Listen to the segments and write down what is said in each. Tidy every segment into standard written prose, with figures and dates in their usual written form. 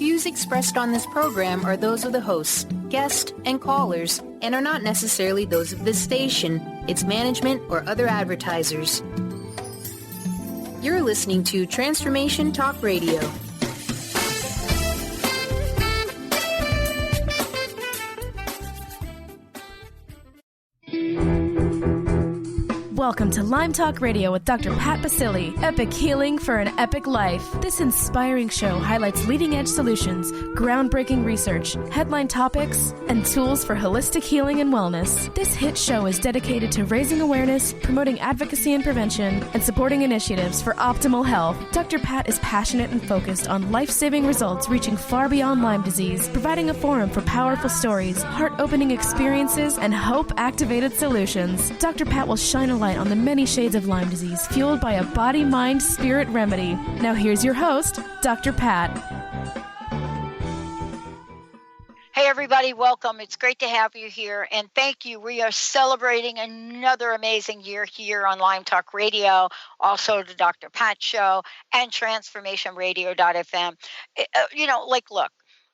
views expressed on this program are those of the hosts, guests, and callers, and are not necessarily those of this station, its management, or other advertisers. You're listening to Transformation Talk Radio. Welcome to Lyme Talk Radio with Dr. Pat Baccili. Epic healing for an epic life. This inspiring show highlights leading-edge solutions, groundbreaking research, headline topics, and tools for holistic healing and wellness. This hit show is dedicated to raising awareness, promoting advocacy and prevention, and supporting initiatives for optimal health. Dr. Pat is passionate and focused on life-saving results reaching far beyond Lyme disease, providing a forum for powerful stories, heart-opening experiences, and hope-activated solutions. Dr. Pat will shine a light on the many shades of Lyme disease fueled by a body, mind, spirit remedy. Now here's your host, Dr. Pat. Hey everybody, welcome. It's great to have you here, and thank you. We are celebrating another amazing year here on Lyme Talk Radio, also the Dr. Pat Show, and transformationradio.fm. Look,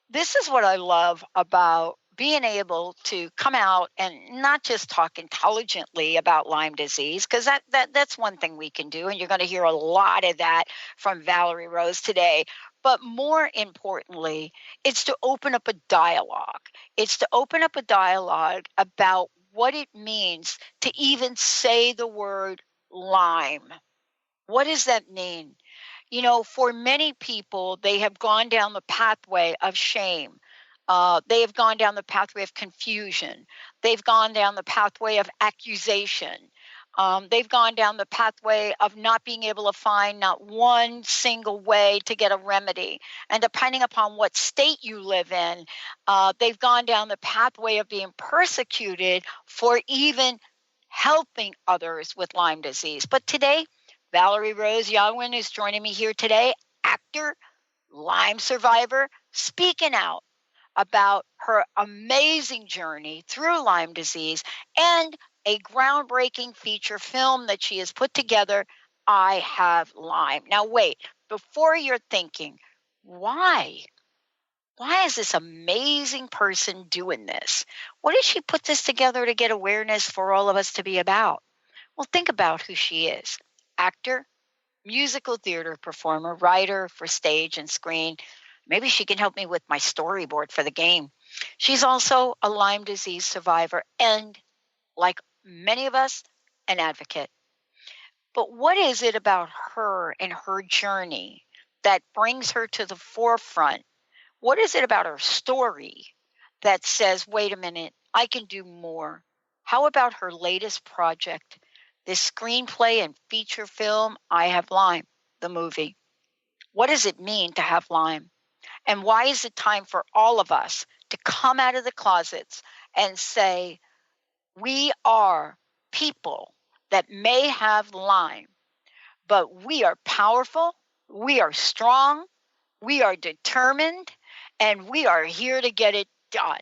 this is what I love about being able to come out and not just talk intelligently about Lyme disease, because that's one thing we can do, and you're going to hear a lot of that from Valerie Rose today. But more importantly, it's to open up a dialogue. It's to open up a dialogue about what it means to even say the word Lyme. What does that mean? You know, for many people, they have gone down the pathway of shame. They have gone down the pathway of confusion. They've gone down the pathway of accusation. They've gone down the pathway of not being able to find not one single way to get a remedy. And depending upon what state you live in, they've gone down the pathway of being persecuted for even helping others with Lyme disease. But today, Valerie Rose Yawien is joining me here today, actor, Lyme survivor, speaking out about her amazing journey through Lyme disease and a groundbreaking feature film that she has put together, I Have Lyme. Now wait, before you're thinking, why? Why is this amazing person doing this? What did she put this together to get awareness for all of us to be about? Well, think about who she is. Actor, musical theater performer, writer for stage and screen. Maybe she can help me with my storyboard for the game. She's also a Lyme disease survivor and, like many of us, an advocate. But what is it about her and her journey that brings her to the forefront? What is it about her story that says, wait a minute, I can do more? How about her latest project, this screenplay and feature film, I Have Lyme, the movie? What does it mean to have Lyme? And why is it time for all of us to come out of the closets and say, we are people that may have Lyme, but we are powerful, we are strong, we are determined, and we are here to get it done.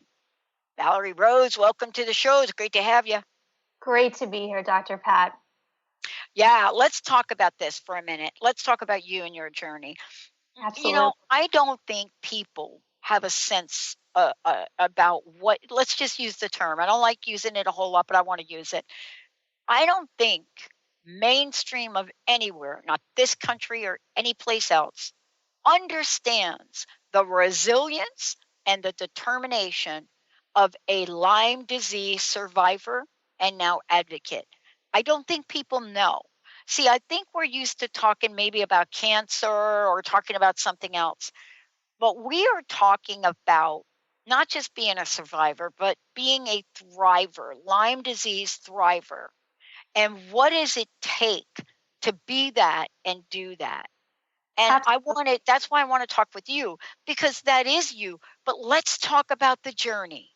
Valerie Rose, welcome to the show. It's great to have you. Great to be here, Dr. Pat. Yeah, let's talk about this for a minute. Let's talk about you and your journey. Absolutely. You know, I don't think people have a sense about what, let's just use the term. I don't like using it a whole lot, but I want to use it. I don't think mainstream of anywhere, not this country or any place else, understands the resilience and the determination of a Lyme disease survivor and now advocate. I don't think people know. See, I think we're used to talking maybe about cancer or talking about something else, but we are talking about not just being a survivor, but being a thriver, Lyme disease thriver. And what does it take to be that and do that? And that's why I want to talk with you, because that is you. But let's talk about the journey.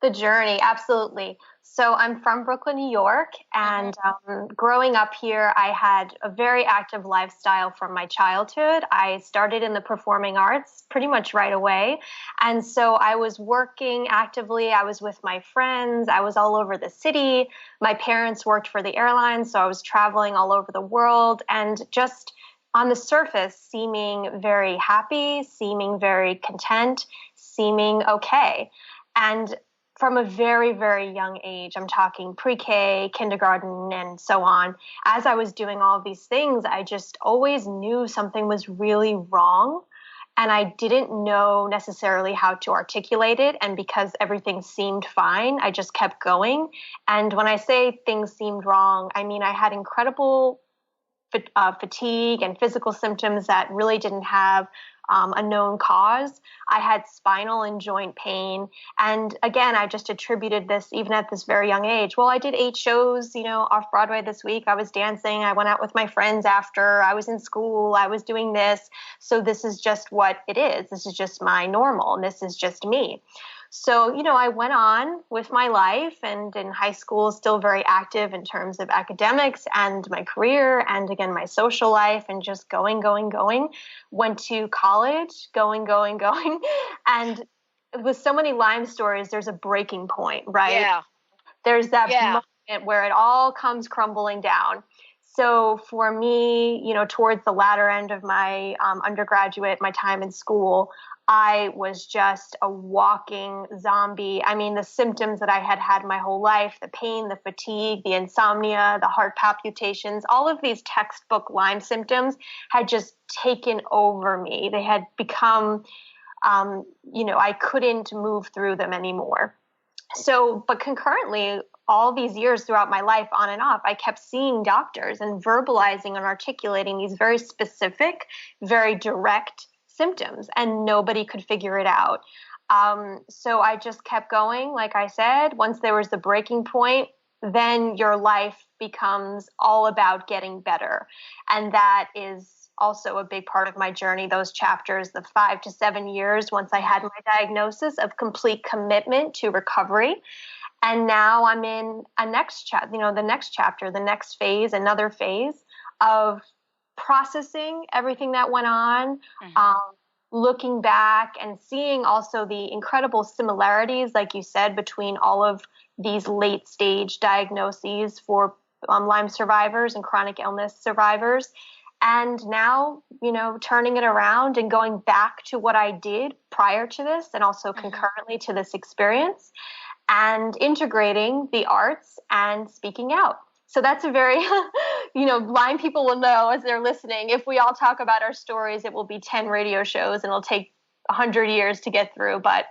The journey, absolutely. So I'm from Brooklyn, New York, and growing up here, I had a very active lifestyle from my childhood. I started in the performing arts pretty much right away. And so I was working actively. I was with my friends. I was all over the city. My parents worked for the airlines, so I was traveling all over the world and just on the surface seeming very happy, seeming very content, seeming okay. And from a very, very young age, I'm talking pre-K, kindergarten, and so on, as I was doing all of these things, I just always knew something was really wrong. And I didn't know necessarily how to articulate it. And because everything seemed fine, I just kept going. And when I say things seemed wrong, I mean I had incredible fatigue and physical symptoms that really didn't have a known cause. I had spinal and joint pain. And again, I just attributed this even at this very young age. Well, I did 8 shows, off Broadway this week. I was dancing. I went out with my friends after. I was in school. I was doing this. So this is just what it is. This is just my normal. And this is just me. So, I went on with my life, and in high school, still very active in terms of academics and my career and, again, my social life, and just going. Went to college, going. And with so many Lyme stories, there's a breaking point, right? Yeah. There's that moment where it all comes crumbling down. So for me, towards the latter end of my undergraduate, my time in school, I was just a walking zombie. I mean, the symptoms that I had had my whole life, the pain, the fatigue, the insomnia, the heart palpitations, all of these textbook Lyme symptoms had just taken over me. They had become, I couldn't move through them anymore. So, but concurrently, all these years throughout my life, on and off, I kept seeing doctors and verbalizing and articulating these very specific, very direct symptoms, and nobody could figure it out. So I just kept going. Like I said, once there was the breaking point, then your life becomes all about getting better. And that is also a big part of my journey, those chapters, the 5 to 7 years once I had my diagnosis, of complete commitment to recovery. And now I'm in the next chapter, the next phase, another phase of processing everything that went on, looking back and seeing also the incredible similarities, like you said, between all of these late stage diagnoses for Lyme survivors and chronic illness survivors. And now, turning it around and going back to what I did prior to this, and also concurrently to this experience, and integrating the arts and speaking out. So that's a very, Lyme people will know as they're listening, if we all talk about our stories, it will be 10 radio shows and it'll take 100 years to get through. But,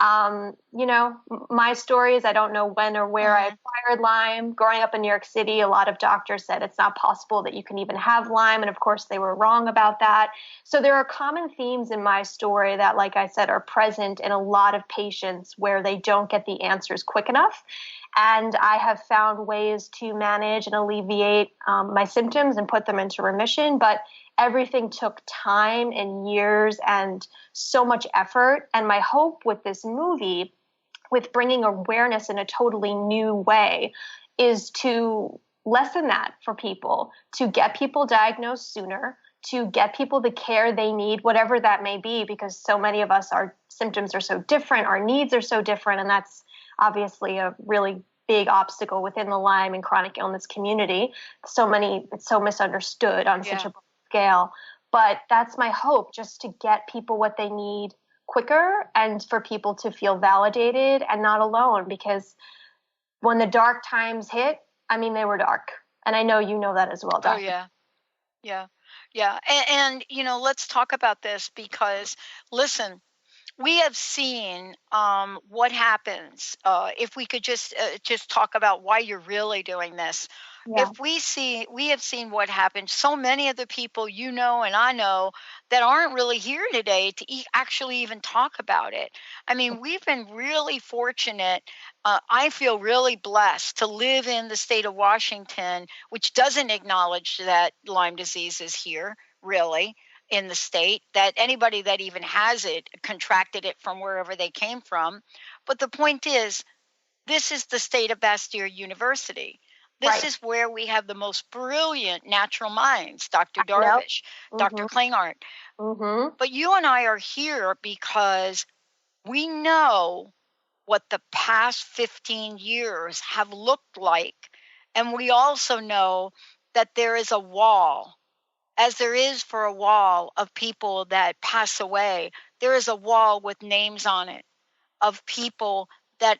my stories, I don't know when or where I acquired Lyme. Growing up in New York City, a lot of doctors said it's not possible that you can even have Lyme. And of course, they were wrong about that. So there are common themes in my story that, like I said, are present in a lot of patients where they don't get the answers quick enough. And I have found ways to manage and alleviate my symptoms and put them into remission. But everything took time and years and so much effort. And my hope with this movie, with bringing awareness in a totally new way, is to lessen that for people, to get people diagnosed sooner, to get people the care they need, whatever that may be, because so many of us, our symptoms are so different, our needs are so different, and that's obviously a really big obstacle within the Lyme and chronic illness community. It's so misunderstood on such a scale. But that's my hope, just to get people what they need quicker, and for people to feel validated and not alone, because when the dark times hit, they were dark. And I know you know that as well, Doctor. Oh, yeah. And let's talk about this, because, listen, we have seen what happens if we could just talk about why you're really doing this. Yeah. We have seen what happened. So many of the people and I know that aren't really here today to actually even talk about it. We've been really fortunate. I feel really blessed to live in the state of Washington, which doesn't acknowledge that Lyme disease is here, really, in the state, that anybody that even has it contracted it from wherever they came from. But the point is, this is the state of Bastyr University. This is where we have the most brilliant natural minds, Dr. Darvish, Dr. Klingart. But you and I are here because we know what the past 15 years have looked like. And we also know that there is a wall as there is for a wall of people that pass away, there is a wall with names on it of people that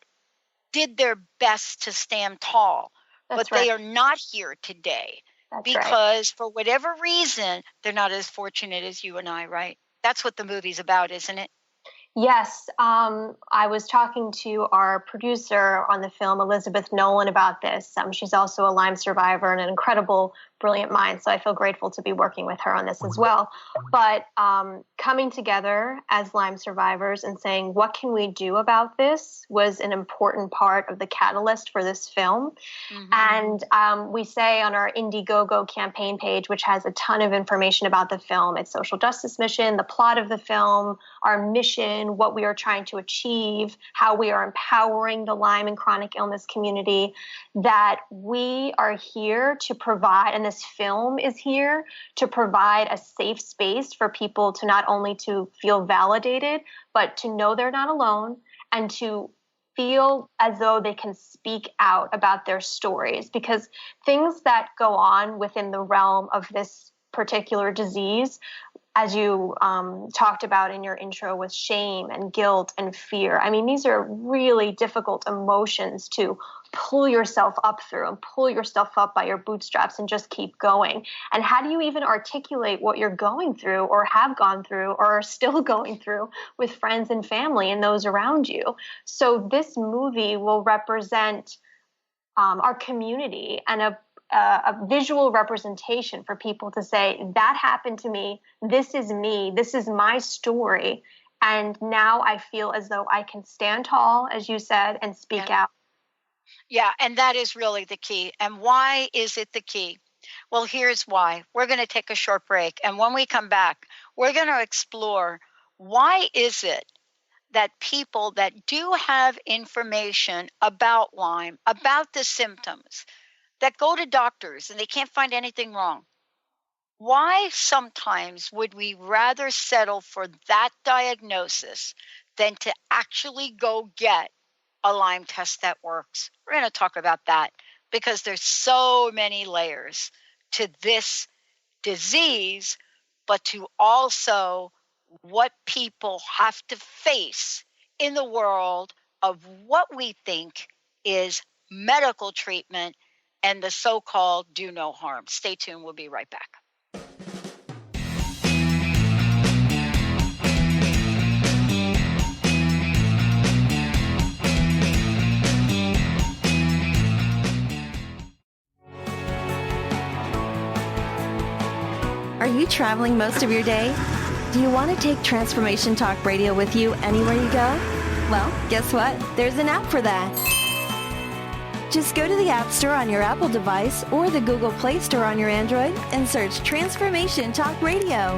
did their best to stand tall, but they are not here today because for whatever reason, they're not as fortunate as you and I, right? That's what the movie's about, isn't it? Yes. I was talking to our producer on the film, Elizabeth Nolan, about this. She's also a Lyme survivor and an incredible, brilliant mind. So I feel grateful to be working with her on this as well. But coming together as Lyme survivors and saying, what can we do about this, was an important part of the catalyst for this film. Mm-hmm. And we say on our Indiegogo campaign page, which has a ton of information about the film, its social justice mission, the plot of the film, our mission, what we are trying to achieve, how we are empowering the Lyme and chronic illness community, that we are here to provide, and this film is here to provide a safe space for people to not only to feel validated, but to know they're not alone and to feel as though they can speak out about their stories. Because things that go on within the realm of this particular disease, as you talked about in your intro, with shame and guilt and fear. I mean, these are really difficult emotions to pull yourself up through and pull yourself up by your bootstraps and just keep going. And how do you even articulate what you're going through or have gone through or are still going through with friends and family and those around you? So this movie will represent our community and a visual representation for people to say, that happened to me, this is my story, and now I feel as though I can stand tall, as you said, and speak out. Yeah, and that is really the key. And why is it the key? Well, here's why. We're going to take a short break, and when we come back, we're going to explore why is it that people that do have information about Lyme, about the symptoms, that go to doctors and they can't find anything wrong. Why sometimes would we rather settle for that diagnosis than to actually go get a Lyme test that works? We're going to talk about that because there's so many layers to this disease, but to also what people have to face in the world of what we think is medical treatment and the so-called do no harm. Stay tuned. We'll be right back. Are you traveling most of your day? Do you want to take Transformation Talk Radio with you anywhere you go? Well, guess what? There's an app for that. Just go to the App Store on your Apple device or the Google Play Store on your Android and search Transformation Talk Radio.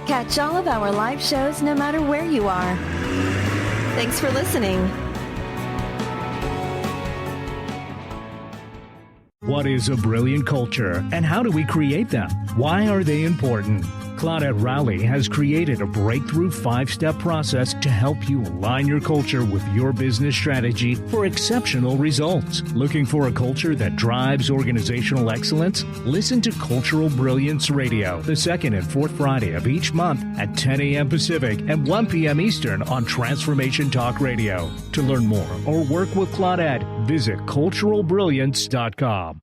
Catch all of our live shows no matter where you are. Thanks for listening. What is a brilliant culture, and how do we create them? Why are they important? Claudette Rowley has created a breakthrough 5-step process to help you align your culture with your business strategy for exceptional results. Looking for a culture that drives organizational excellence? Listen to Cultural Brilliance Radio, the second and fourth Friday of each month at 10 a.m. Pacific and 1 p.m. Eastern on Transformation Talk Radio. To learn more or work with Claudette, visit culturalbrilliance.com.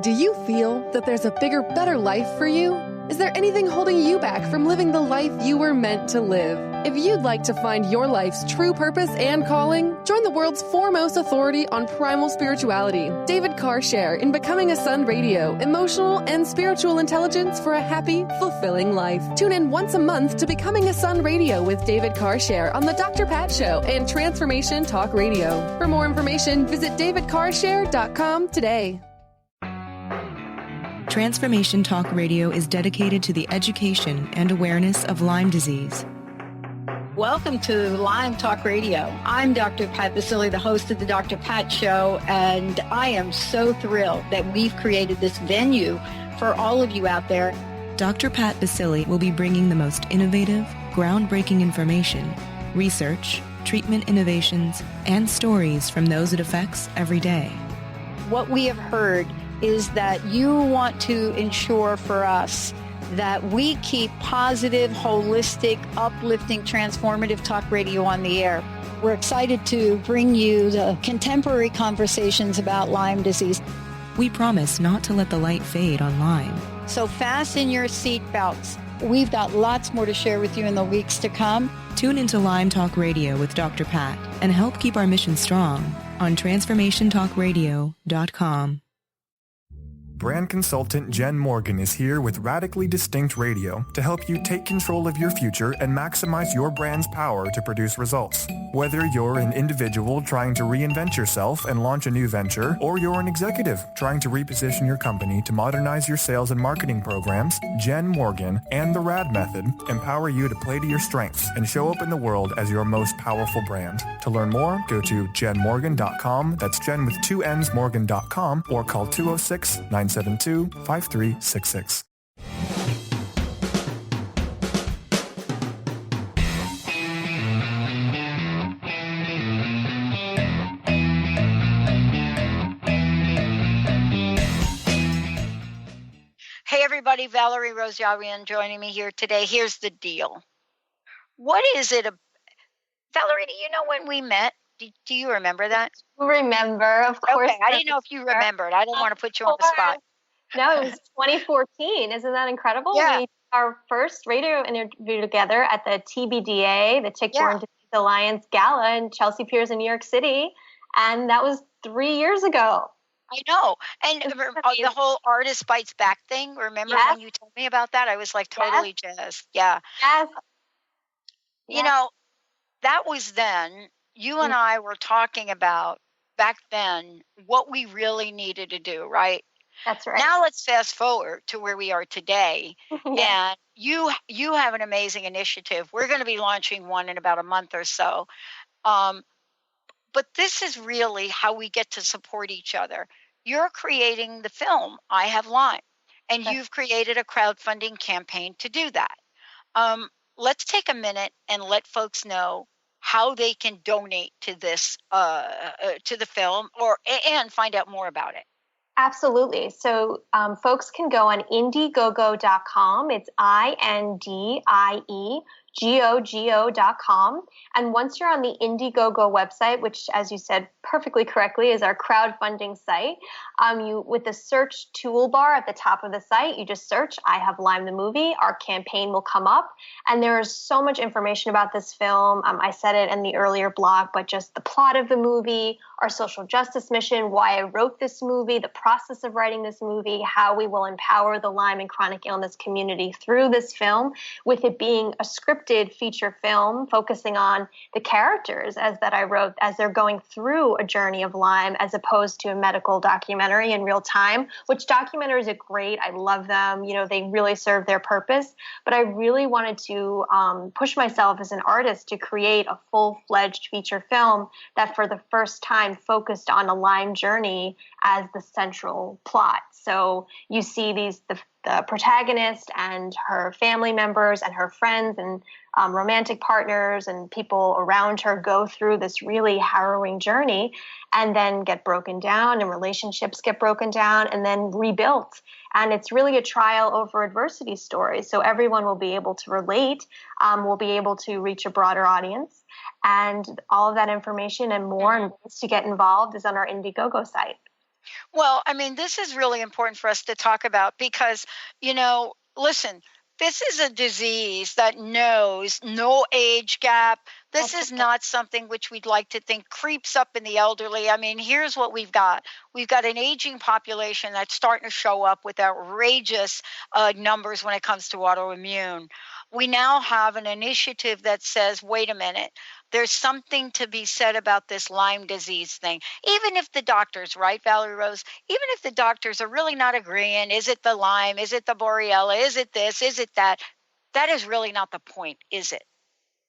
Do you feel that there's a bigger, better life for you? Is there anything holding you back from living the life you were meant to live? If you'd like to find your life's true purpose and calling, join the world's foremost authority on primal spirituality, David Carshare, in Becoming a Sun Radio, emotional and spiritual intelligence for a happy, fulfilling life. Tune in once a month to Becoming a Sun Radio with David Carshare on The Dr. Pat Show and Transformation Talk Radio. For more information, visit davidcarshare.com today. Transformation Talk Radio is dedicated to the education and awareness of Lyme disease. Welcome to Lyme Talk Radio. I'm Dr. Pat Baccili, the host of the Dr. Pat Show, and I am so thrilled that we've created this venue for all of you out there. Dr. Pat Baccili will be bringing the most innovative, groundbreaking information, research, treatment innovations, and stories from those it affects every day. What we have heard is that you want to ensure for us that we keep positive, holistic, uplifting, transformative talk radio on the air. We're excited to bring you the contemporary conversations about Lyme disease. We promise not to let the light fade on Lyme. So fasten your seatbelts. We've got lots more to share with you in the weeks to come. Tune into Lyme Talk Radio with Dr. Pat and help keep our mission strong on transformationtalkradio.com. Brand consultant Jen Morgan is here with Radically Distinct Radio to help you take control of your future and maximize your brand's power to produce results. Whether you're an individual trying to reinvent yourself and launch a new venture, or you're an executive trying to reposition your company to modernize your sales and marketing programs, Jen Morgan and the RAD Method empower you to play to your strengths and show up in the world as your most powerful brand. To learn more, go to jenmorgan.com, that's Jen with 2 N's, Morgan.com, or call 206-972-5366. Hey everybody, Valerie Rose Yawien joining me here today. Here's the deal. What is it? Valerie, do you know when we met? Do you remember that? Remember, of course. Okay, I didn't know if you remembered. I didn't want to put you on the spot. No, it was 2014. Isn't that incredible? Yeah. We did our first radio interview together at the TBDA, the Tick-Borne Disease Alliance Gala in Chelsea Piers in New York City. And that was 3 years ago. I know. And the whole Artist Bites Back thing, remember when you told me about that? I was like totally jazzed. Yeah. Yes. You know, that was then. You and I were talking about back then what we really needed to do, right? That's right. Now let's fast forward to where we are today. And you have an amazing initiative. We're going to be launching one in about a month or so. But this is really how we get to support each other. You're creating the film, I Have Lyme, and you've created a crowdfunding campaign to do that. Let's take a minute and let folks know how they can donate to this, to the film, and find out more about it. Absolutely. So folks can go on Indiegogo.com. It's INDIEGOGO.com. And once you're on the Indiegogo website, which, as you said perfectly correctly, is our crowdfunding site, with the search toolbar at the top of the site, you just search I Have Lyme the movie. Our campaign will come up. And there is so much information about this film. I said it in the earlier blog, but just the plot of the movie, our social justice mission, why I wrote this movie, the process of writing this movie, how we will empower the Lyme and chronic illness community through this film, with it being a scripted feature film focusing on the characters that I wrote as they're going through a journey of Lyme, as opposed to a medical documentary in real time, which documentaries are great. I love them. You know, they really serve their purpose. But I really wanted to push myself as an artist to create a full-fledged feature film that for the first time focused on a Lyme journey as the central plot. So you see the protagonist and her family members and her friends and romantic partners and people around her go through this really harrowing journey, and then get broken down, and relationships get broken down and then rebuilt. And it's really a trial over adversity story. So everyone will be able to relate, will be able to reach a broader audience. And all of that information and more and ways to get involved is on our Indiegogo site. Well, I mean, this is really important for us to talk about because, you know, listen, this is a disease that knows no age gap. This is not something which we'd like to think creeps up in the elderly. I mean, here's what we've got. We've got an aging population that's starting to show up with outrageous numbers when it comes to autoimmune. We now have an initiative that says, wait a minute, there's something to be said about this Lyme disease thing. Even if the doctors, right, Valerie Rose, even if the doctors are really not agreeing, is it the Lyme, is it the Borrelia, is it this, is it that? That is really not the point, is it?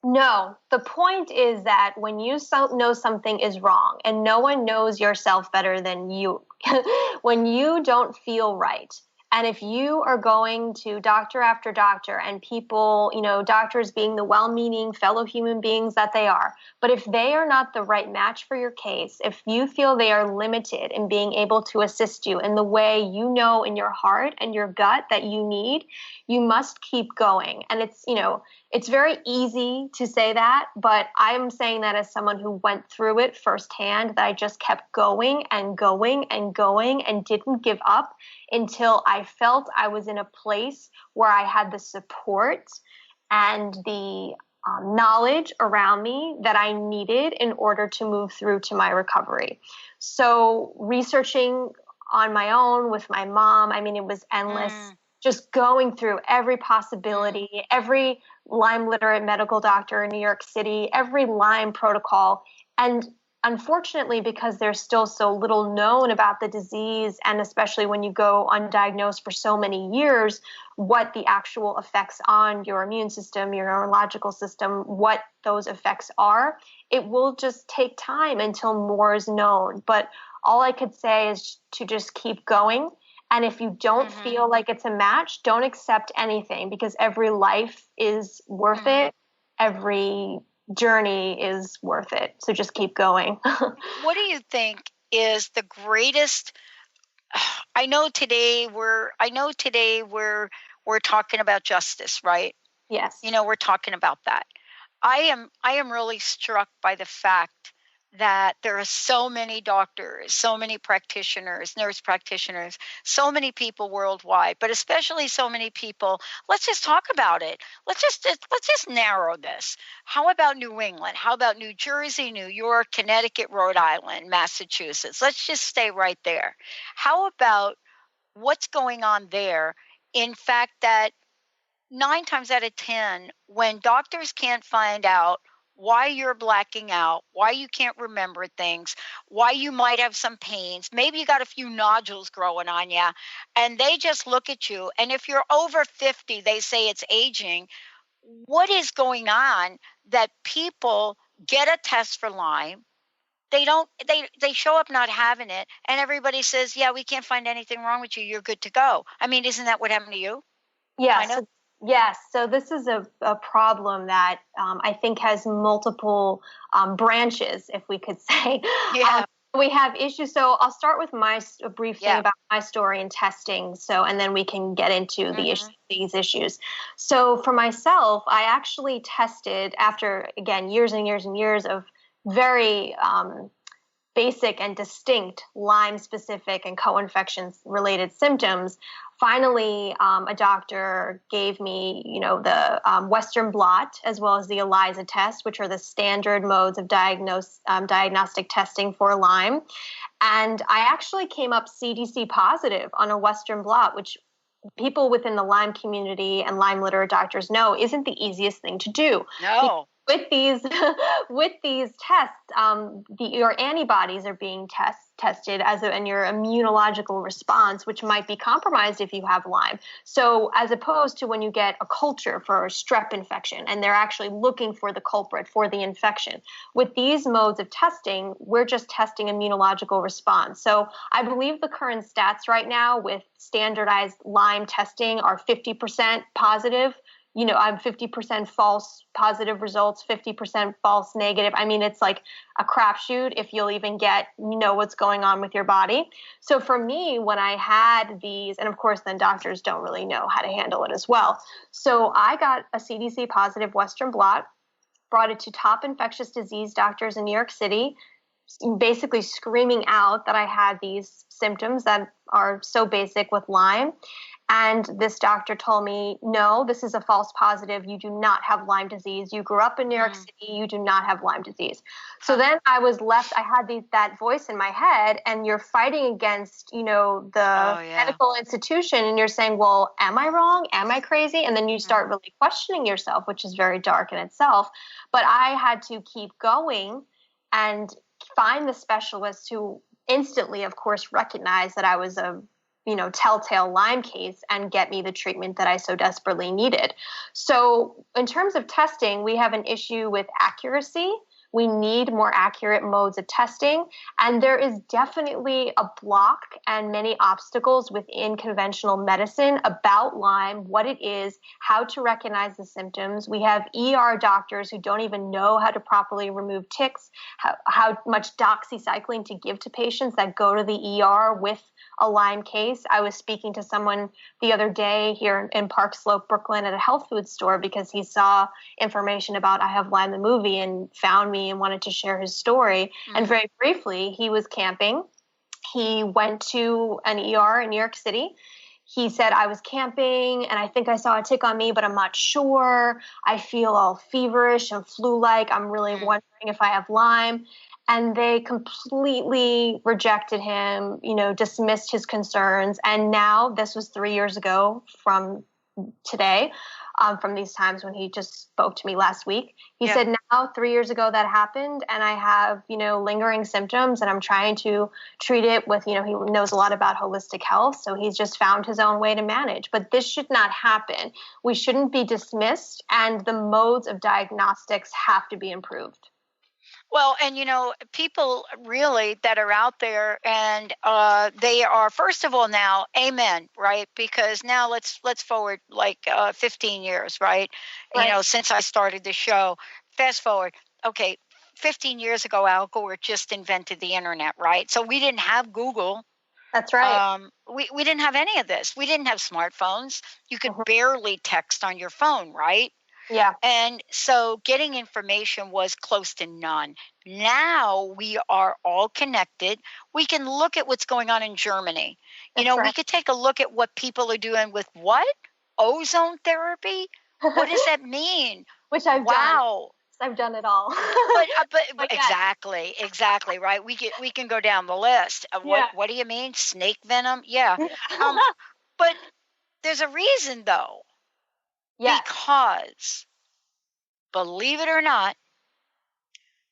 No, the point is that when you know something is wrong, and no one knows yourself better than you, when you don't feel right, And if you are going to doctor after doctor and people, doctors being the well-meaning fellow human beings that they are, but if they are not the right match for your case, if you feel they are limited in being able to assist you in the way you know in your heart and your gut that you need, you must keep going. And it's very easy to say that, but I'm saying that as someone who went through it firsthand, that I just kept going and going and going and didn't give up until I felt I was in a place where I had the support and the knowledge around me that I needed in order to move through to my recovery. So researching on my own with my mom, it was endless. Just going through every possibility, every Lyme literate medical doctor in New York City, every Lyme protocol. And unfortunately, because there's still so little known about the disease, and especially when you go undiagnosed for so many years, what the actual effects on your immune system, your neurological system, what those effects are, it will just take time until more is known. But all I could say is to just keep going. And if you don't feel like it's a match, don't accept anything, because every life is worth it. Every journey is worth it. So just keep going. What do you think is the greatest? I know today we're talking about justice, right? Yes. We're talking about that. I am really struck by the fact that there are so many doctors, so many practitioners, nurse practitioners, so many people worldwide, but especially so many people. Let's just talk about it. Let's just narrow this. How about New England? How about New Jersey, New York, Connecticut, Rhode Island, Massachusetts? Let's just stay right there. How about what's going on there? In fact, that 9 times out of 10, when doctors can't find out why you're blacking out, why you can't remember things, why you might have some pains, maybe you got a few nodules growing on you, and they just look at you. And if you're over 50, they say it's aging. What is going on that people get a test for Lyme? They show up not having it, and everybody says, yeah, we can't find anything wrong with you. You're good to go. Isn't that what happened to you? Yes. Yes. So this is a problem that I think has multiple branches, if we could say. Yeah. We have issues. So I'll start with a brief thing about my story and testing. And then we can get into these issues. So for myself, I actually tested after, again, years and years and years of very basic and distinct Lyme-specific and co-infection related symptoms. Finally, a doctor gave me, the Western blot as well as the ELISA test, which are the standard modes of diagnostic testing for Lyme. And I actually came up CDC positive on a Western blot, which people within the Lyme community and Lyme literate doctors know isn't the easiest thing to do. No. With these tests, your antibodies are being tested and your immunological response, which might be compromised if you have Lyme. So as opposed to when you get a culture for a strep infection and they're actually looking for the culprit for the infection. With these modes of testing, we're just testing immunological response. So I believe the current stats right now with standardized Lyme testing are 50% positive. I'm 50% false positive results, 50% false negative. It's like a crapshoot if you'll even know what's going on with your body. So for me, when I had these, and of course then doctors don't really know how to handle it as well. So I got a CDC positive Western blot, brought it to top infectious disease doctors in New York City, basically screaming out that I had these symptoms that are so basic with Lyme. And this doctor told me, no, this is a false positive. You do not have Lyme disease. You grew up in New York City. You do not have Lyme disease. So then I was left, I had that voice in my head, and you're fighting against, the medical institution, and you're saying, well, am I wrong? Am I crazy? And then you start really questioning yourself, which is very dark in itself. But I had to keep going and find the specialist who instantly, of course, recognized that I was a telltale Lyme case and get me the treatment that I so desperately needed. So in terms of testing, we have an issue with accuracy We need more accurate modes of testing. And there is definitely a block and many obstacles within conventional medicine about Lyme, what it is, how to recognize the symptoms. We have ER doctors who don't even know how to properly remove ticks, how much doxycycline to give to patients that go to the ER with a Lyme case. I was speaking to someone the other day here in Park Slope, Brooklyn, at a health food store because he saw information about I Have Lyme, the movie, and found me and wanted to share his story. Mm-hmm. And very briefly, he was camping. He went to an ER in New York City. He said, I was camping and I think I saw a tick on me, but I'm not sure. I feel all feverish and flu-like. I'm really wondering if I have Lyme. And they completely rejected him, dismissed his concerns. And now, this was 3 years ago from today, from these times when he just spoke to me last week. He said, now 3 years ago that happened, and I have, lingering symptoms, and I'm trying to treat it with, he knows a lot about holistic health, so he's just found his own way to manage. But this should not happen. We shouldn't be dismissed, and the modes of diagnostics have to be improved. Well, and people really that are out there, and they are, first of all, now, amen, right? Because now let's forward like 15 years, right? Since I started the show. Fast forward, okay, 15 years ago, Al Gore just invented the internet, right? So we didn't have Google. That's right. We didn't have any of this. We didn't have smartphones. You could barely text on your phone, right? Yeah. And so getting information was close to none. Now we are all connected. We can look at what's going on in Germany. Right. We could take a look at what people are doing with what? Ozone therapy? What does that mean? Which I've done. I've done it all. but exactly, right? We can go down the list. What do you mean? Snake venom? Yeah. But there's a reason, though. Yes. Because, believe it or not,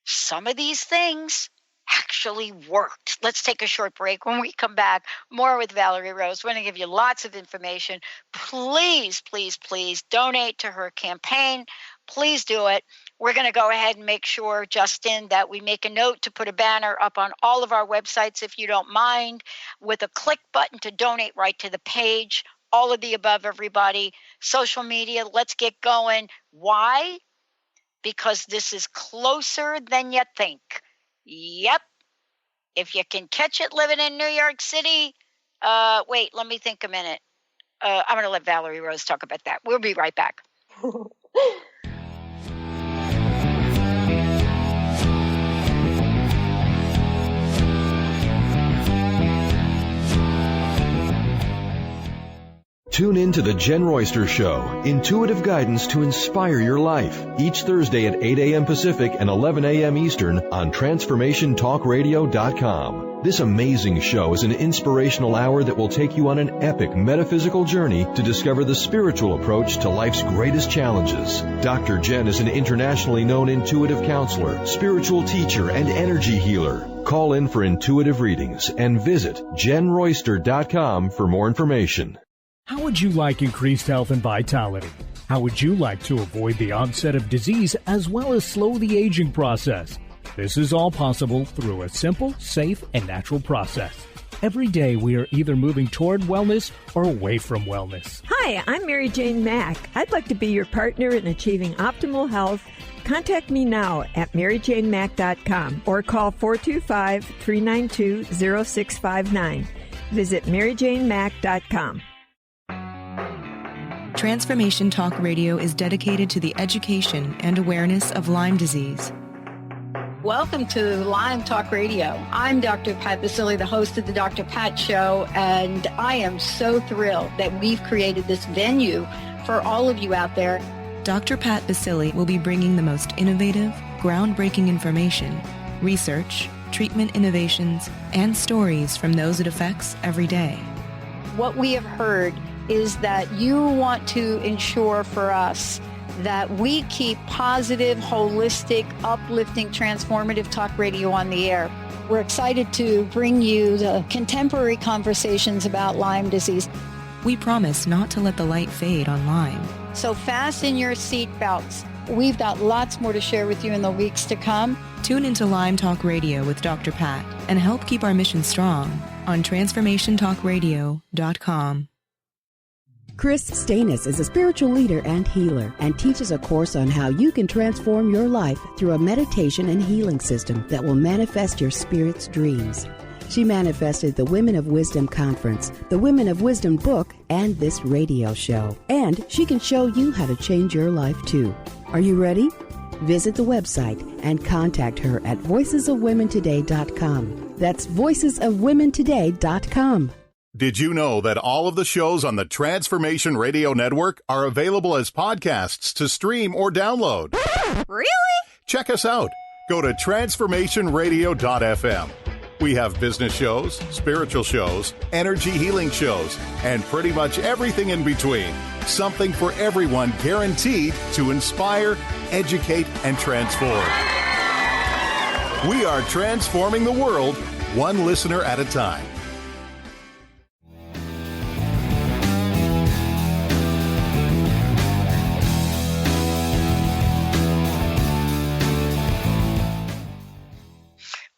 some of these things actually worked. Let's take a short break. When we come back, more with Valerie Rose. We're going to give you lots of information. Please, please, please donate to her campaign. Please do it. We're going to go ahead and make sure, Justin, that we make a note to put a banner up on all of our websites, if you don't mind, with a click button to donate right to the page. All of the above, everybody. Social media, let's get going. Why? Because this is closer than you think. Yep. If you can catch it living in New York City, wait, let me think a minute. I'm going to let Valerie Rose talk about that. We'll be right back. Tune in to The Jen Royster Show, intuitive guidance to inspire your life, each Thursday at 8 a.m. Pacific and 11 a.m. Eastern on TransformationTalkRadio.com. This amazing show is an inspirational hour that will take you on an epic metaphysical journey to discover the spiritual approach to life's greatest challenges. Dr. Jen is an internationally known intuitive counselor, spiritual teacher, and energy healer. Call in for intuitive readings and visit JenRoyster.com for more information. How would you like increased health and vitality? How would you like to avoid the onset of disease as well as slow the aging process? This is all possible through a simple, safe, and natural process. Every day we are either moving toward wellness or away from wellness. Hi, I'm Mary Jane Mack. I'd like to be your partner in achieving optimal health. Contact me now at maryjanemack.com or call 425-392-0659. Visit maryjanemack.com. Transformation Talk Radio is dedicated to the education and awareness of Lyme disease. Welcome to Lyme Talk Radio. I'm Dr. Pat Baccili, the host of the Dr. Pat Show, and I am so thrilled that we've created this venue for all of you out there. Dr. Pat Baccili will be bringing the most innovative, groundbreaking information, research, treatment innovations, and stories from those it affects every day. What we have heard is that you want to ensure for us that we keep positive, holistic, uplifting, transformative talk radio on the air. We're excited to bring you the contemporary conversations about Lyme disease. We promise not to let the light fade on Lyme. So fasten your seat belts. We've got lots more to share with you in the weeks to come. Tune into Lyme Talk Radio with Dr. Pat and help keep our mission strong on transformationtalkradio.com. Chris Stanis is a spiritual leader and healer and teaches a course on how you can transform your life through a meditation and healing system that will manifest your spirit's dreams. She manifested the Women of Wisdom Conference, the Women of Wisdom book, and this radio show. And she can show you how to change your life too. Are you ready? Visit the website and contact her at voicesofwomentoday.com. That's voicesofwomentoday.com. Did you know that all of the shows on the Transformation Radio Network are available as podcasts to stream or download? Really? Check us out. Go to transformationradio.fm. We have business shows, spiritual shows, energy healing shows, and pretty much everything in between. Something for everyone, guaranteed to inspire, educate, and transform. We are transforming the world, one listener at a time.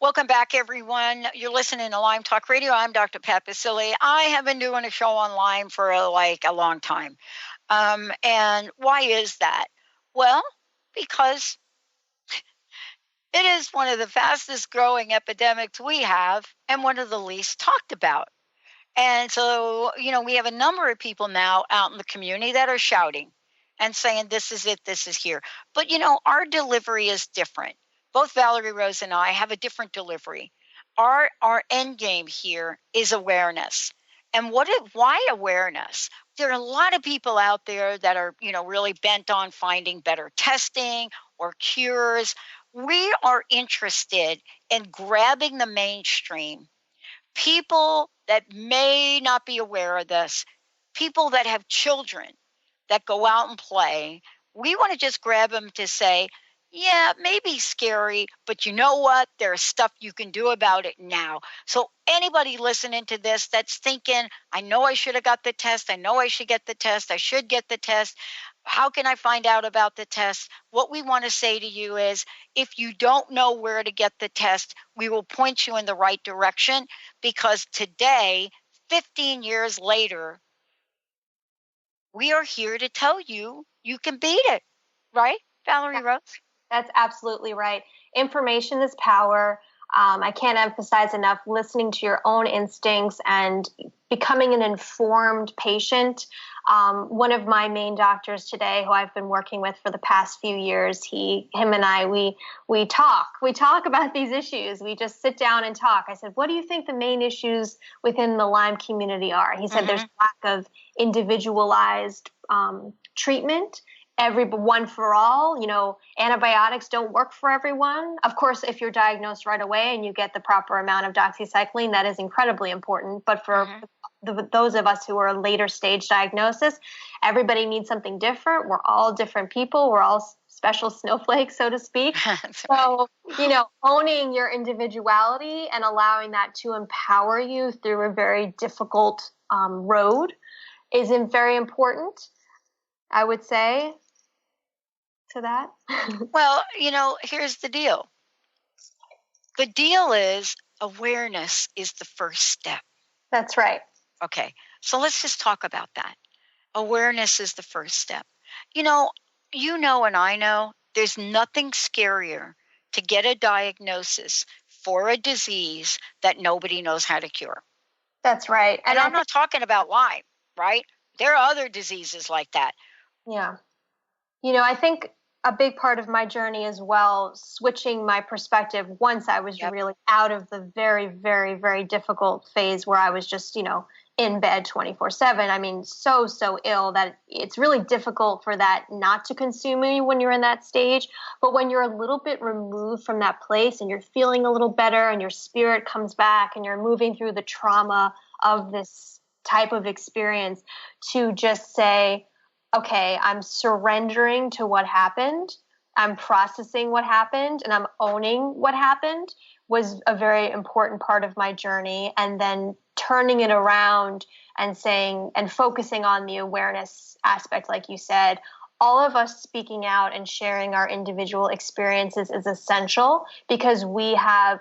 Welcome back, everyone. You're listening to Lyme Talk Radio. I'm Dr. Pat Baccili. I have been doing a show on Lyme for a long time. And why is that? Well, because it is one of the fastest growing epidemics we have and one of the least talked about. And so, we have a number of people now out in the community that are shouting and saying, this is it, this is here. But, our delivery is different. Both Valerie Rose and I have a different delivery. Our end game here is awareness. And why awareness? There are a lot of people out there that are, really bent on finding better testing or cures. We are interested in grabbing the mainstream. People that may not be aware of this, people that have children that go out and play, we want to just grab them to say, yeah, it may be scary, but you know what? There's stuff you can do about it now. So anybody listening to this that's thinking, I know I should have got the test. I know I should get the test. I should get the test. How can I find out about the test? What we want to say to you is, if you don't know where to get the test, we will point you in the right direction, because today, 15 years later, we are here to tell you you can beat it. Right, Valerie Rose? That's absolutely right. Information is power. I can't emphasize enough listening to your own instincts and becoming an informed patient. One of my main doctors today, who I've been working with for the past few years, him and I, we talk about these issues. We just sit down and talk. I said, what do you think the main issues within the Lyme community are? He said, there's lack of individualized treatment. One for all, antibiotics don't work for everyone. Of course, if you're diagnosed right away and you get the proper amount of doxycycline, that is incredibly important. But for those of us who are later stage diagnosis, everybody needs something different. We're all different people. We're all special snowflakes, so to speak. So, owning your individuality and allowing that to empower you through a very difficult road is very important, I would say. To that? Well, here's the deal. The deal is awareness is the first step. That's right. Okay. So let's just talk about that. Awareness is the first step. And I know there's nothing scarier to get a diagnosis for a disease that nobody knows how to cure. That's right. And I'm not talking about Lyme, right? There are other diseases like that. Yeah. I think a big part of my journey as well, switching my perspective once I was really out of the very, very, very difficult phase where I was just, in bed 24/7. I mean, so ill that it's really difficult for that not to consume you when you're in that stage. But when you're a little bit removed from that place and you're feeling a little better and your spirit comes back and you're moving through the trauma of this type of experience, to just say, okay, I'm surrendering to what happened. I'm processing what happened and I'm owning what happened was a very important part of my journey. And then turning it around and saying and focusing on the awareness aspect, like you said, all of us speaking out and sharing our individual experiences is essential, because we have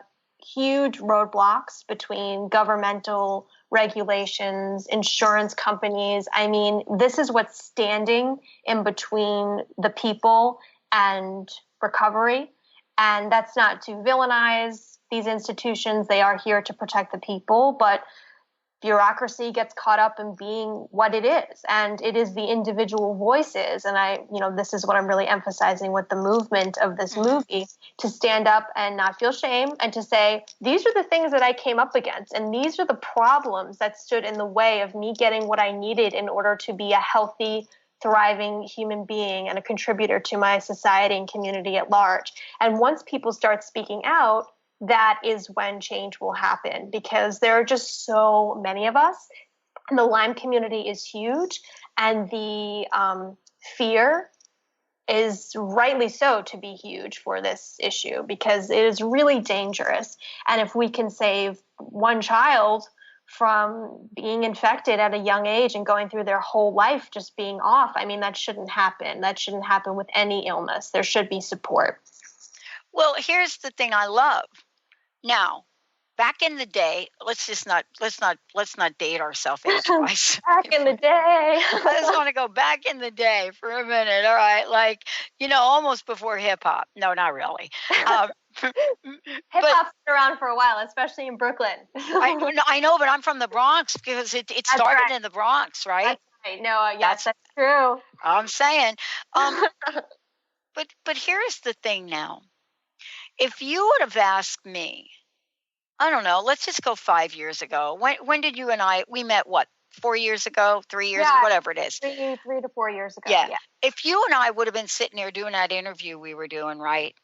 huge roadblocks between governmental regulations, insurance companies. I mean, this is what's standing in between the people and recovery. And that's not to villainize these institutions. They are here to protect the people, but bureaucracy gets caught up in being what it is, and it is the individual voices. And this is what I'm really emphasizing with the movement of this movie, to stand up and not feel shame, and to say, these are the things that I came up against, and these are the problems that stood in the way of me getting what I needed in order to be a healthy, thriving human being and a contributor to my society and community at large. And once people start speaking out, that is when change will happen, because there are just so many of us. And the Lyme community is huge, and the fear is rightly so to be huge for this issue, because it is really dangerous. And if we can save one child from being infected at a young age and going through their whole life just being off, I mean, that shouldn't happen. That shouldn't happen with any illness. There should be support. Well, here's the thing I love. Now, back in the day, let's not date ourselves age-wise. Back in the day. I just want to go back in the day for a minute. All right, almost before hip hop. No, not really. Hip hop's been around for a while, especially in Brooklyn. I know, but I'm from the Bronx, because it started in the Bronx, right? That's right. No, yes, that's true. I'm saying. But here's the thing now. If you would have asked me, I don't know, let's just go 5 years ago. When did you and we met, 4 years ago, 3 years, whatever it is? 3 to 4 years ago. Yeah. If you and I would have been sitting there doing that interview we were doing, right?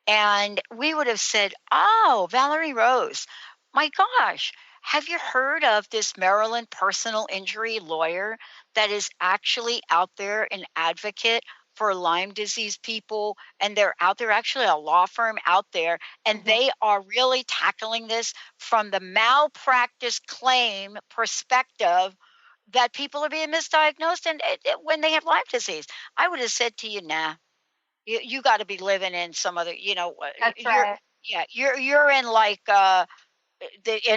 And we would have said, oh, Valerie Rose, my gosh, have you heard of this Maryland personal injury lawyer that is actually out there, an advocate for Lyme disease people, and they're out there, actually a law firm out there, and they are really tackling this from the malpractice claim perspective, that people are being misdiagnosed and when they have Lyme disease. I would have said to you, nah, you got to be living in some other, That's right. Yeah, you're in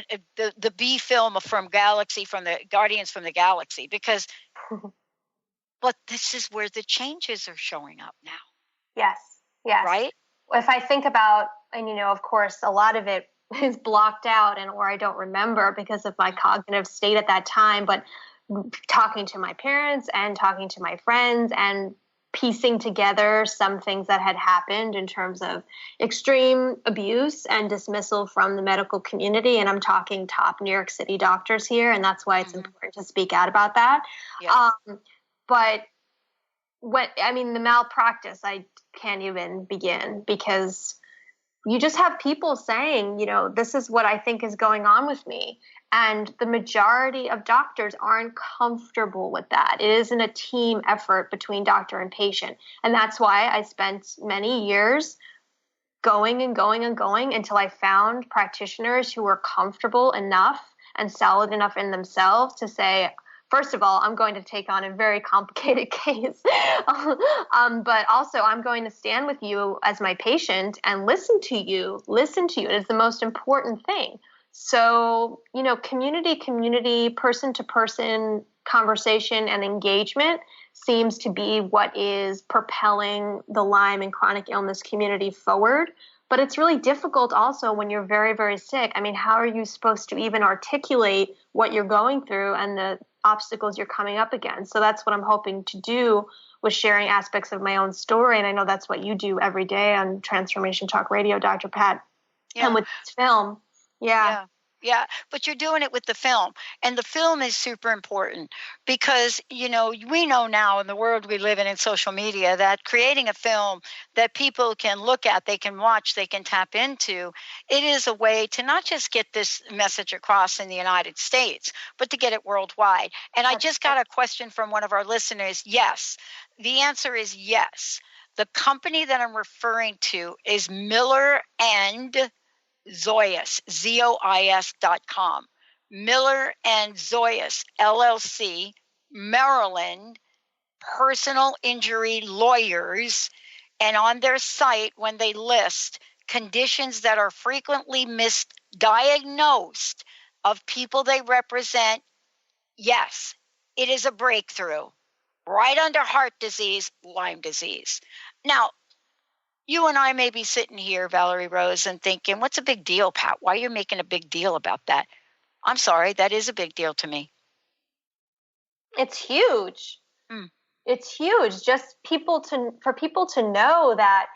the B film from Galaxy, from the Guardians from the Galaxy, because but this is where the changes are showing up now. Yes. Right? If I think about, and of course, a lot of it is blocked out or I don't remember because of my cognitive state at that time, but talking to my parents and talking to my friends and piecing together some things that had happened in terms of extreme abuse and dismissal from the medical community. And I'm talking top New York City doctors here, and that's why it's important to speak out about that. Yes. But the malpractice, I can't even begin, because you just have people saying, this is what I think is going on with me. And the majority of doctors aren't comfortable with that. It isn't a team effort between doctor and patient. And that's why I spent many years going until I found practitioners who were comfortable enough and solid enough in themselves to say, first of all, I'm going to take on a very complicated case, but also I'm going to stand with you as my patient and listen to you. It is the most important thing. So, community, person-to-person conversation and engagement seems to be what is propelling the Lyme and chronic illness community forward. But it's really difficult also when you're very, very sick. I mean, how are you supposed to even articulate what you're going through and the obstacles you're coming up against? So that's what I'm hoping to do with sharing aspects of my own story. And I know that's what you do every day on Transformation Talk Radio, Dr. Pat, and with this film. Yeah, but you're doing it with the film. And the film is super important because, we know now in the world we live in social media, that creating a film that people can look at, they can watch, they can tap into, it is a way to not just get this message across in the United States, but to get it worldwide. And I just got a question from one of our listeners. Yes, the answer is yes. The company that I'm referring to is Miller and Zoyas, ZOIS.com. Miller and Zoyas, LLC, Maryland, personal injury lawyers, and on their site, when they list conditions that are frequently misdiagnosed of people they represent, yes, it is a breakthrough. Right under heart disease, Lyme disease. Now, you and I may be sitting here, Valerie Rose, and thinking, what's a big deal, Pat? Why are you making a big deal about that? I'm sorry, that is a big deal to me. It's huge. It's huge. Just for people to know that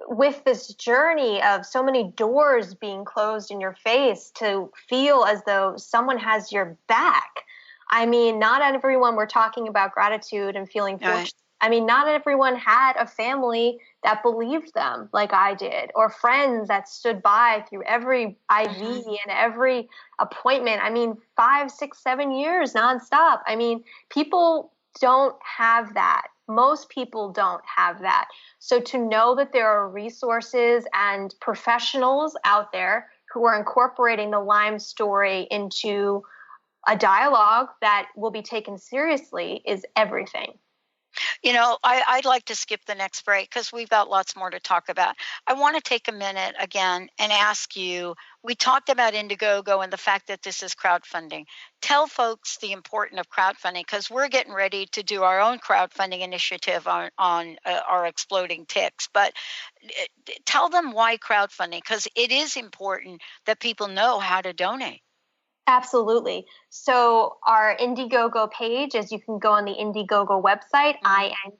with this journey of so many doors being closed in your face, to feel as though someone has your back. I mean, not everyone, we're talking about gratitude and feeling fortunate. Right. I mean, not everyone had a family that believed them like I did, or friends that stood by through every IV and every appointment. I mean, 5, 6, 7 years nonstop. I mean, people don't have that. Most people don't have that. So to know that there are resources and professionals out there who are incorporating the Lyme story into a dialogue that will be taken seriously is everything. You know, I'd like to skip the next break because we've got lots more to talk about. I want to take a minute again and ask you, we talked about Indiegogo and the fact that this is crowdfunding. Tell folks the importance of crowdfunding, because we're getting ready to do our own crowdfunding initiative on our exploding ticks. But tell them why crowdfunding, because it is important that people know how to donate. Absolutely. So our Indiegogo page is, you can go on the Indiegogo website,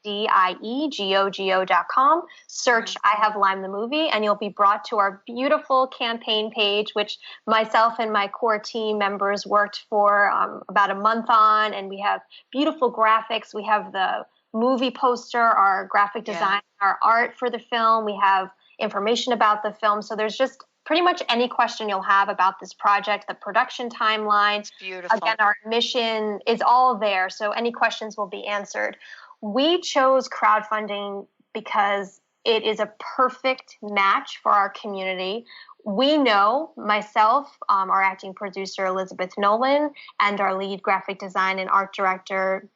INDIEGOGO.com, search I Have Lyme the movie, and you'll be brought to our beautiful campaign page, which myself and my core team members worked for about a month on, and we have beautiful graphics. We have the movie poster, our graphic design, our art for the film. We have information about the film. So there's just pretty much any question you'll have about this project, the production timeline. It's beautiful. Again, our mission is all there, so any questions will be answered. We chose crowdfunding because it is a perfect match for our community. We know, myself, our acting producer, Elizabeth Nolan, and our lead graphic designer and art director,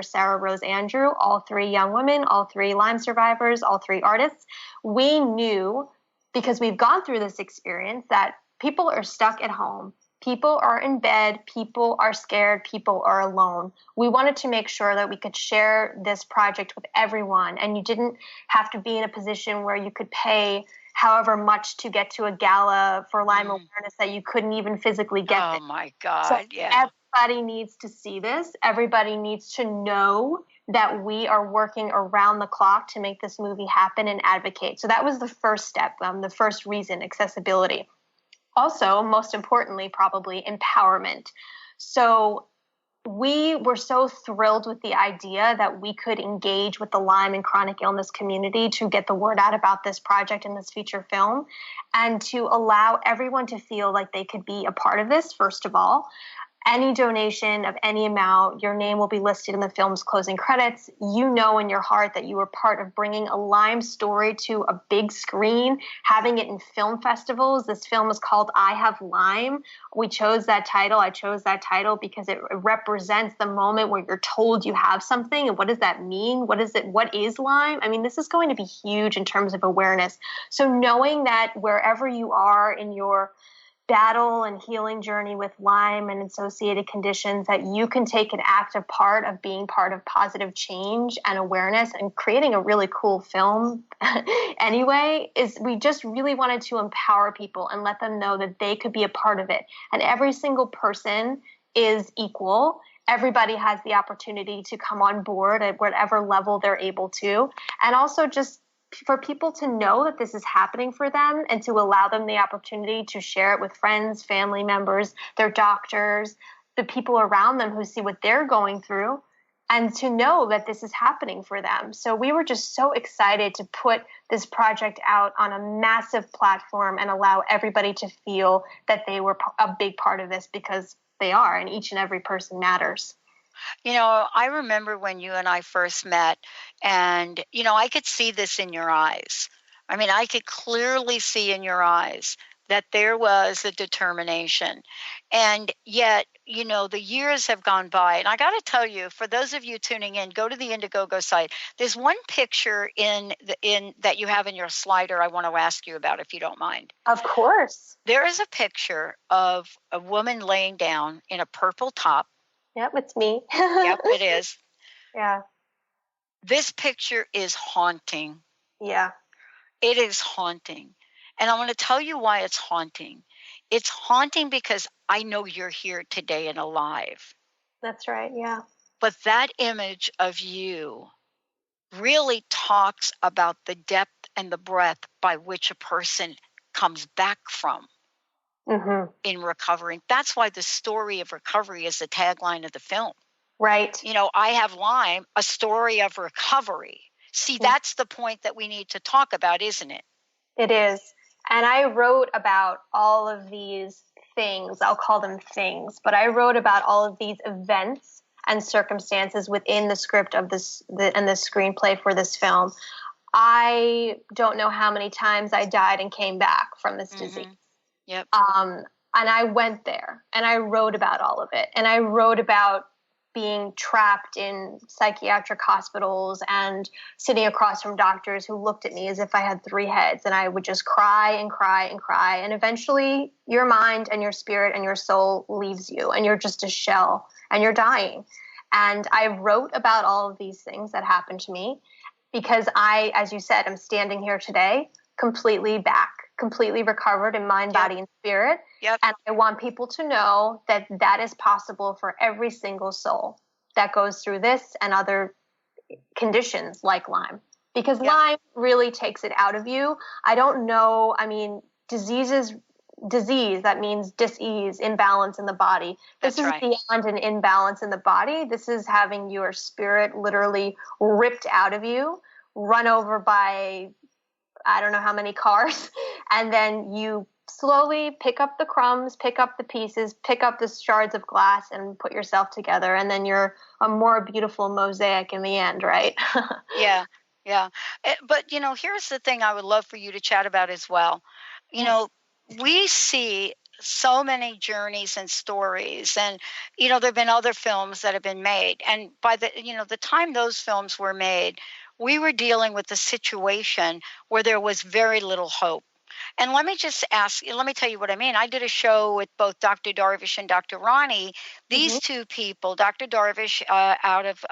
Sarah Rose Andrew, all 3 young women, all 3 Lyme survivors, all 3 artists. We knew, because we've gone through this experience, that people are stuck at home. People are in bed. People are scared. People are alone. We wanted to make sure that we could share this project with everyone, and you didn't have to be in a position where you could pay however much to get to a gala for Lyme awareness that you couldn't even physically get there. Oh, my God, so everybody needs to see this. Everybody needs to know that we are working around the clock to make this movie happen and advocate. So that was the first step, the first reason, accessibility. Also, most importantly, probably empowerment. So we were so thrilled with the idea that we could engage with the Lyme and chronic illness community to get the word out about this project and this feature film, and to allow everyone to feel like they could be a part of this, first of all. Any donation of any amount, your name will be listed in the film's closing credits. You know in your heart that you were part of bringing a Lyme story to a big screen, having it in film festivals. This film is called I Have Lyme. We chose that title. I chose that title because it represents the moment where you're told you have something. And what does that mean? What is it? What is Lyme? I mean, this is going to be huge in terms of awareness. So knowing that wherever you are in your battle and healing journey with Lyme and associated conditions, that you can take an active part of being part of positive change and awareness and creating a really cool film anyway, is we just really wanted to empower people and let them know that they could be a part of it. And every single person is equal. Everybody has the opportunity to come on board at whatever level they're able to. And also just for people to know that this is happening for them and to allow them the opportunity to share it with friends, family members, their doctors, the people around them who see what they're going through, and to know that this is happening for them. So we were just so excited to put this project out on a massive platform and allow everybody to feel that they were a big part of this, because they are, and each and every person matters. You know, I remember when you and I first met, and, you know, I could see this in your eyes. I mean, I could clearly see in your eyes that there was a determination. And yet, the years have gone by. And I got to tell you, for those of you tuning in, go to the Indiegogo site. There's one picture in that you have in your slider I want to ask you about, if you don't mind. Of course. There is a picture of a woman laying down in a purple top. Yep, it's me. Yep, it is. Yeah. This picture is haunting. Yeah. It is haunting. And I want to tell you why it's haunting. It's haunting because I know you're here today and alive. That's right, yeah. But that image of you really talks about the depth and the breadth by which a person comes back from in recovering. That's why the story of recovery is the tagline of the film. Right. I Have Lyme, a story of recovery. See, that's the point that we need to talk about, isn't it? It is. And I wrote about all of these things. I'll call them things, but I wrote about all of these events and circumstances within the script of and the screenplay for this film. I don't know how many times I died and came back from this disease. Yep. And I went there and I wrote about all of it. And I wrote about being trapped in psychiatric hospitals and sitting across from doctors who looked at me as if I had 3 heads, and I would just cry and cry and cry. And eventually your mind and your spirit and your soul leaves you and you're just a shell and you're dying. And I wrote about all of these things that happened to me because I, as you said, I'm standing here today completely back, completely recovered in mind, body, and spirit. Yep. And I want people to know that that is possible for every single soul that goes through this and other conditions like Lyme. Because Lyme really takes it out of you. I don't know, disease, that means dis-ease, imbalance in the body. This is beyond an imbalance in the body. This is having your spirit literally ripped out of you, run over by I don't know how many cars, and then you slowly pick up the crumbs, pick up the pieces, pick up the shards of glass and put yourself together, and then you're a more beautiful mosaic in the end, right? Yeah. But, here's the thing I would love for you to chat about as well. We see so many journeys and stories, and, there have been other films that have been made. And by the time those films were made, we were dealing with a situation where there was very little hope. And let me tell you what I mean. I did a show with both Dr. Darvish and Dr. Ronnie. These two people, Dr. Darvish out of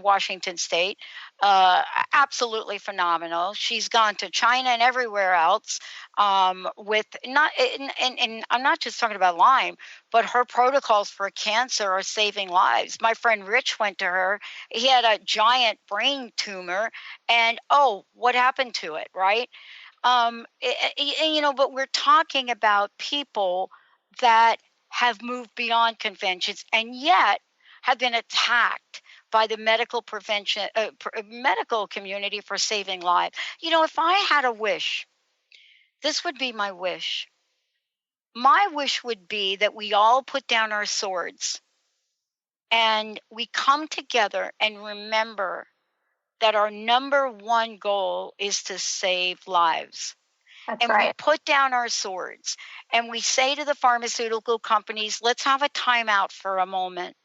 Washington State, absolutely phenomenal. She's gone to China and everywhere else with not, and I'm not just talking about Lyme, but her protocols for cancer are saving lives. My friend Rich went to her. He had a giant brain tumor, and what happened to it, right? But we're talking about people that have moved beyond conventions and yet have been attacked by the medical community for saving lives. If I had a wish, this would be my wish. My wish would be that we all put down our swords and we come together and remember that our number one goal is to save lives. That's and right. We put down our swords and we say to the pharmaceutical companies, let's have a timeout for a moment.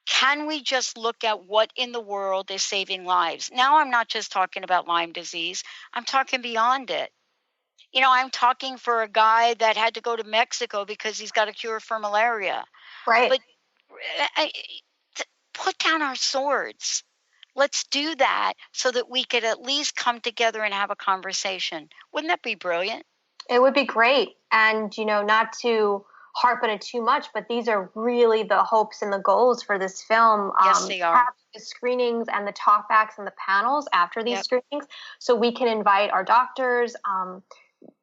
Can we just look at what in the world is saving lives? Now, I'm not just talking about Lyme disease. I'm talking beyond it. I'm talking for a guy that had to go to Mexico because he's got a cure for malaria. Right. But put down our swords. Let's do that so that we could at least come together and have a conversation. Wouldn't that be brilliant? It would be great. And, not to harp on it too much, but these are really the hopes and the goals for this film. Yes, they are. Have the screenings and the talkbacks and the panels after these screenings, so we can invite our doctors,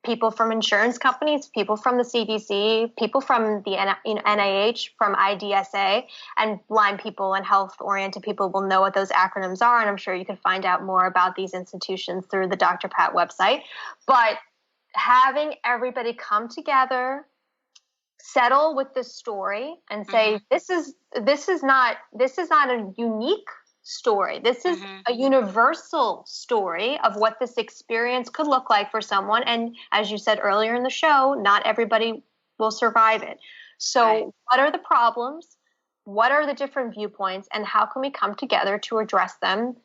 people from insurance companies, people from the CDC, people from the NIH, from IDSA, and Lyme people and health-oriented people will know what those acronyms are, and I'm sure you can find out more about these institutions through the Dr. Pat website. But having everybody come together, settle with this story, and say this is not a unique story. This is a universal story of what this experience could look like for someone. And as you said earlier in the show, not everybody will survive it. So what are the problems? What are the different viewpoints, and how can we come together to address them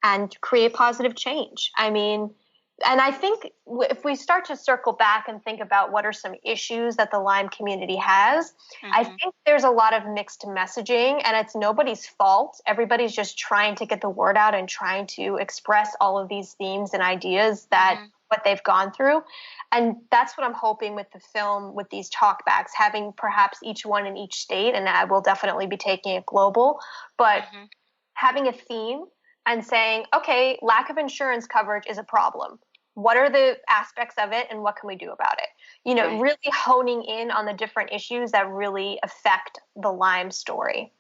and create positive change? I mean, and I think if we start to circle back and think about what are some issues that the Lyme community has, I think there's a lot of mixed messaging, and it's nobody's fault. Everybody's just trying to get the word out and trying to express all of these themes and ideas that what they've gone through. And that's what I'm hoping with the film, with these talkbacks, having perhaps each one in each state, and I will definitely be taking it global, but having a theme and saying, okay, lack of insurance coverage is a problem. What are the aspects of it, and what can we do about it? You know, really honing in on the different issues that really affect the Lyme story.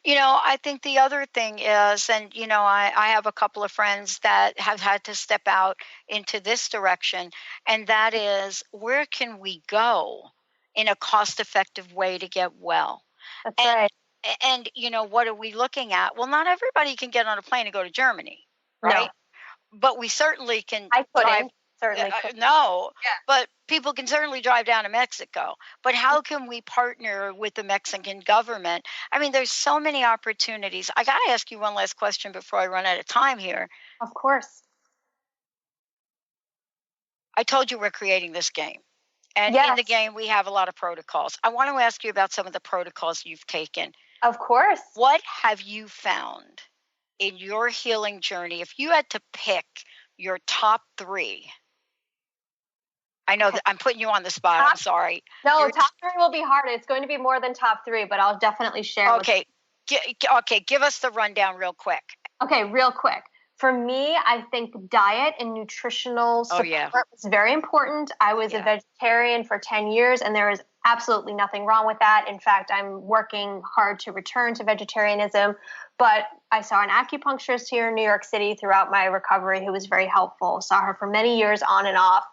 You know, I think the other thing is, and, you know, I have a couple of friends that have had to step out into this direction, and that is, where can we go in a cost-effective way to get well? That's right. And, you know, what are we looking at? Well, not everybody can get on a plane and go to Germany, right? No. But we certainly can drive. No, but people can certainly drive down to Mexico. But how can we partner with the Mexican government? I mean, there's so many opportunities. I got to ask you one last question before I run out of time here. Of course. I told you we're creating this game. And in the game, we have a lot of protocols. I want to ask you about some of the protocols you've taken. Of course. What have you found in your healing journey? If you had to pick your top 3, I know that I'm putting you on the spot. I'm sorry. No, top 3 will be hard. It's going to be more than top 3, but I'll definitely share. Okay. Give us the rundown real quick. Okay, real quick. For me, I think diet and nutritional support was very important. I was a vegetarian for 10 years, and there is absolutely nothing wrong with that. In fact, I'm working hard to return to vegetarianism. But I saw an acupuncturist here in New York City throughout my recovery who was very helpful. Saw her for many years on and off.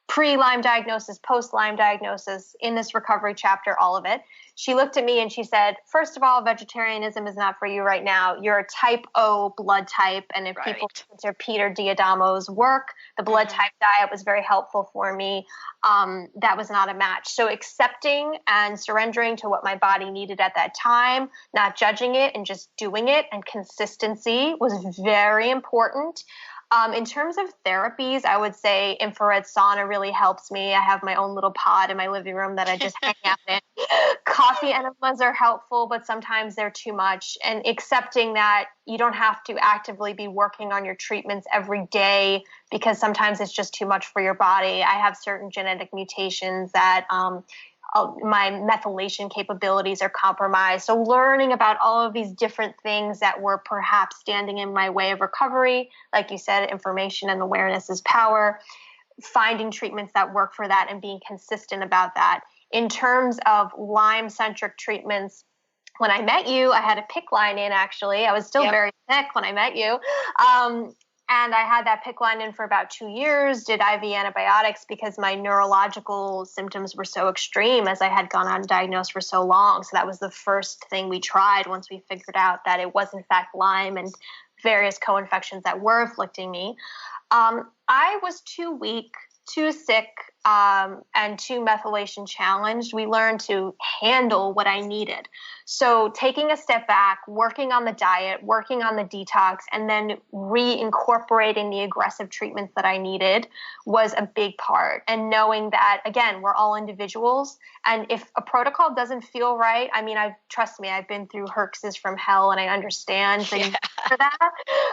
Pre-Lyme diagnosis, post-Lyme diagnosis, in this recovery chapter, all of it. She looked at me and she said, first of all, vegetarianism is not for you right now. You're a type O blood type. And if people consider Peter Diadamo's work, the blood type diet was very helpful for me. That was not a match. So accepting and surrendering to what my body needed at that time, not judging it and just doing it, and consistency was very important. In terms of therapies, I would say infrared sauna really helps me. I have my own little pod in my living room that I just hang out in. Coffee enemas are helpful, but sometimes they're too much. And accepting that you don't have to actively be working on your treatments every day because sometimes it's just too much for your body. I have certain genetic mutations that my methylation capabilities are compromised. So learning about all of these different things that were perhaps standing in my way of recovery, like you said, information and awareness is power, finding treatments that work for that and being consistent about that. In terms of Lyme-centric treatments, when I met you, I had a PICC line in, actually. I was still very sick when I met you. And I had that PICC line in for about 2 years, did IV antibiotics because my neurological symptoms were so extreme as I had gone undiagnosed for so long. So that was the first thing we tried once we figured out that it was in fact Lyme and various co-infections that were afflicting me. I was too weak, too sick, and too methylation challenged. We learned to handle what I needed. So taking a step back, working on the diet, working on the detox, and then reincorporating the aggressive treatments that I needed was a big part. And knowing that, again, we're all individuals. And if a protocol doesn't feel right, I mean, trust me, I've been through herxes from hell and I understand for that.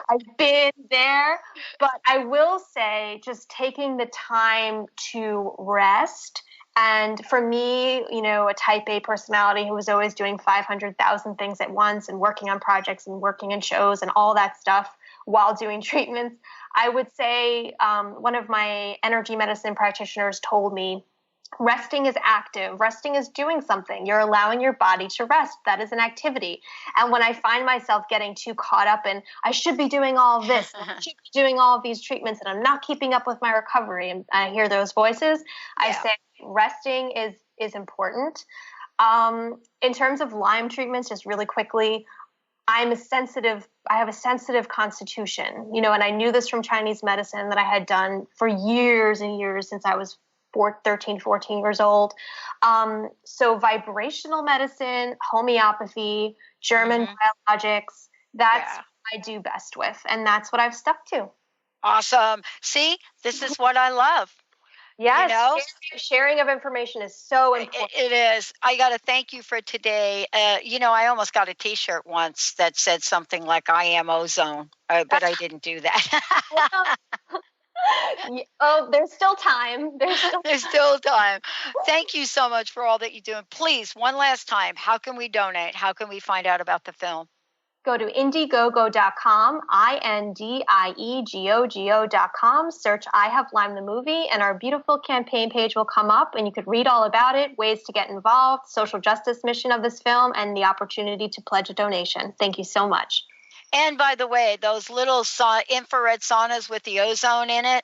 I've been there. But I will say just taking the time to rest. And for me, you know, a type A personality who was always doing 500,000 things at once and working on projects and working in shows and all that stuff while doing treatments, I would say one of my energy medicine practitioners told me, resting is active. Resting is doing something. You're allowing your body to rest. That is an activity. And when I find myself getting too caught up in, I should be doing all of this, I should be doing all of these treatments, and I'm not keeping up with my recovery, and I hear those voices, I say resting is important. In terms of Lyme treatments, just really quickly, I have a sensitive constitution, and I knew this from Chinese medicine that I had done for years and years since I was 13, 14 years old. So vibrational medicine, homeopathy, German biologics, that's what I do best with. And that's what I've stuck to. Awesome. See, this is what I love. Yes, sharing of information is so important. It is. I got to thank you for today. I almost got a T-shirt once that said something like "I am ozone," but I didn't do that. There's still time. There's still time. Thank you so much for all that you do. And please, one last time, how can we donate? How can we find out about the film? Go to Indiegogo.com, INDIEGOGO.com, search I Have Lyme the movie, and our beautiful campaign page will come up, and you could read all about it, ways to get involved, social justice mission of this film, and the opportunity to pledge a donation. Thank you so much. And by the way, those little infrared saunas with the ozone in it,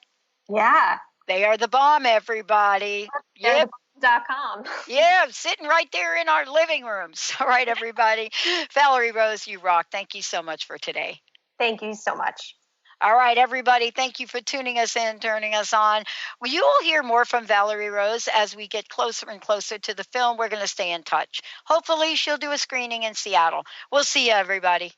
they are the bomb, everybody. Yep. .com. Yeah, sitting right there in our living rooms. All right, everybody. Valerie Rose, you rock. Thank you so much for today. Thank you so much. All right, everybody. Thank you for tuning us in, turning us on. Well, you will hear more from Valerie Rose as we get closer and closer to the film. We're going to stay in touch. Hopefully, she'll do a screening in Seattle. We'll see you, everybody.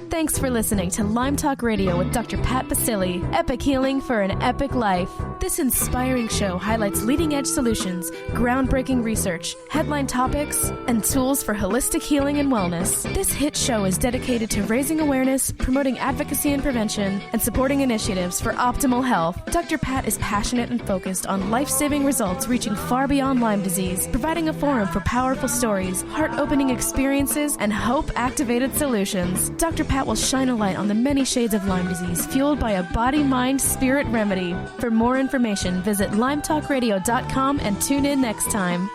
Thanks for listening to Lyme Talk Radio with Dr. Pat Baccili, Epic Healing for an Epic Life. This inspiring show highlights leading-edge solutions, groundbreaking research, headline topics, and tools for holistic healing and wellness. This hit show is dedicated to raising awareness, promoting advocacy and prevention, and supporting initiatives for optimal health. Dr. Pat is passionate and focused on life-saving results reaching far beyond Lyme disease, providing a forum for powerful stories, heart-opening experiences, and hope-activated solutions. Dr. Pat will shine a light on the many shades of Lyme disease, fueled by a body-mind-spirit remedy. For more information, visit lyme-talk-radio.com and tune in next time.